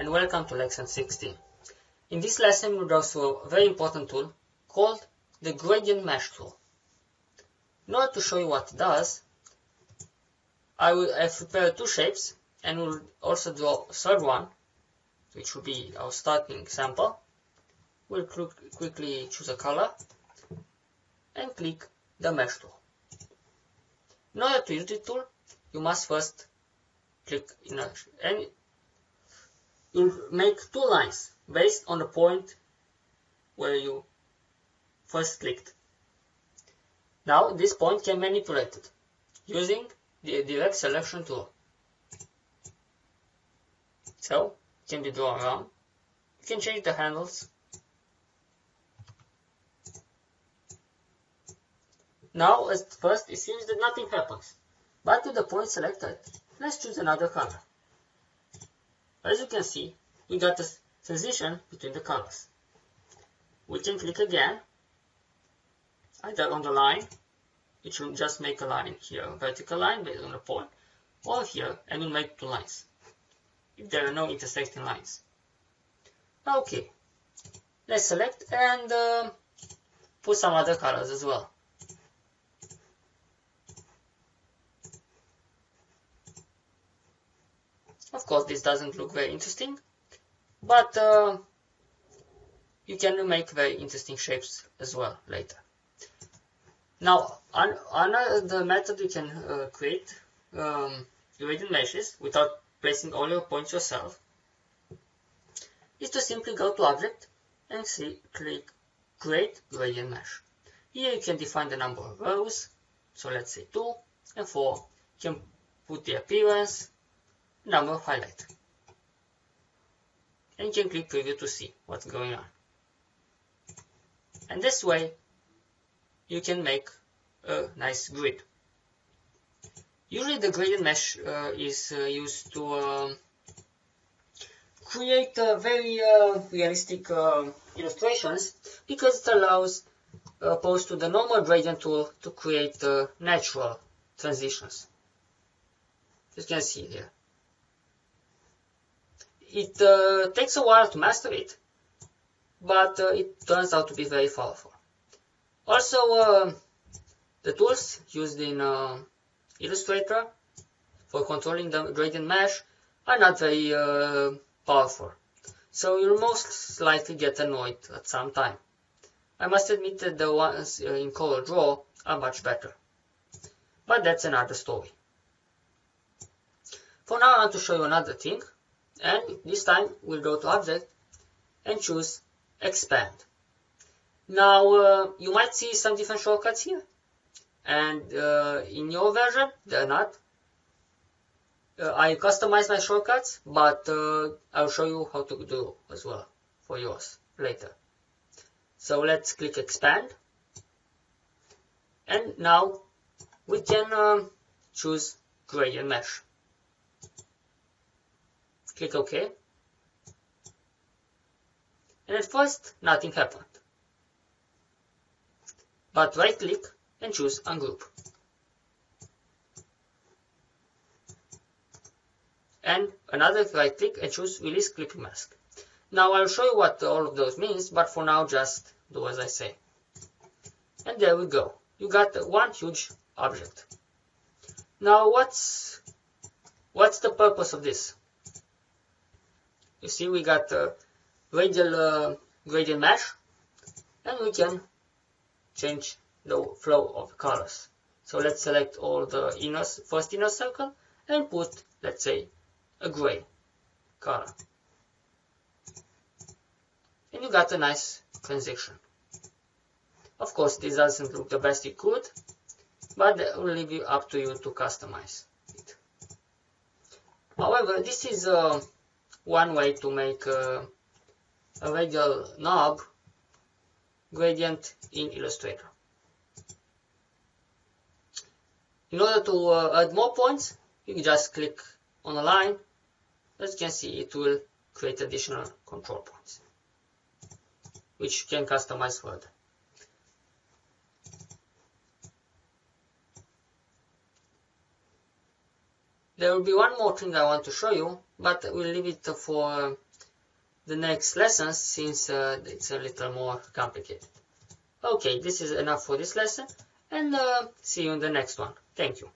and welcome to lesson 16. In this lesson we'll go through a very important tool called the Gradient Mesh tool. In order to show you what it does, I've prepared two shapes and we'll also draw a third one, which will be our starting sample. We'll quickly choose a color and click the Mesh tool. In order to use the tool, you must first click and you'll make two lines based on the point where you first clicked. Now this point can be manipulated using the direct selection tool. So it can be drawn around. You can change the handles. Now at first it seems that nothing happens, but with the point selected, let's choose another color. As you can see, we got a transition between the colors. We can click again, either on the line, which will just make a line here, a vertical line based on the point, or here, and we'll make two lines, if there are no intersecting lines. Okay, let's select and put some other colors as well. Of course, this doesn't look very interesting, but you can make very interesting shapes as well later. Now, another method you can create gradient meshes without placing all your points yourself is to simply go to Object and click Create Gradient Mesh. Here you can define the number of rows, so let's say 2 and 4. You can put the appearance, number of highlight, and you can click Preview to see what's going on. And this way you can make a nice grid. Usually the gradient mesh is used to create very realistic illustrations, because it allows, opposed to the normal gradient tool, to create natural transitions. You can see here. It takes a while to master it, but it turns out to be very powerful. Also, the tools used in Illustrator for controlling the gradient mesh are not very powerful, so you'll most likely get annoyed at some time. I must admit that the ones in CorelDRAW are much better, but that's another story. For now I want to show you another thing, and this time we'll go to Object and choose Expand. Now you might see some different shortcuts here, and in your version they're not. I customize my shortcuts, but I'll show you how to do as well for yours later. So let's click Expand, and now we can choose Gradient Mesh. Click OK, and at first nothing happened, but right click and choose Ungroup, and another right click and choose Release Clipping Mask. Now I'll show you what all of those means, but for now just do as I say. And there we go, you got one huge object. Now what's the purpose of this? You see, we got a radial gradient mesh, and we can change the flow of the colors. So let's select all the first inner circle and put, let's say, a gray color. And you got a nice transition. Of course, this doesn't look the best it could, but it will leave it up to you to customize it. However, this is one way to make a radial knob gradient in Illustrator. In order to add more points, you can just click on a line. As you can see, it will create additional control points, which you can customize further. There will be one more thing I want to show you, but we'll leave it for the next lessons since it's a little more complicated. Okay, this is enough for this lesson, and see you in the next one. Thank you.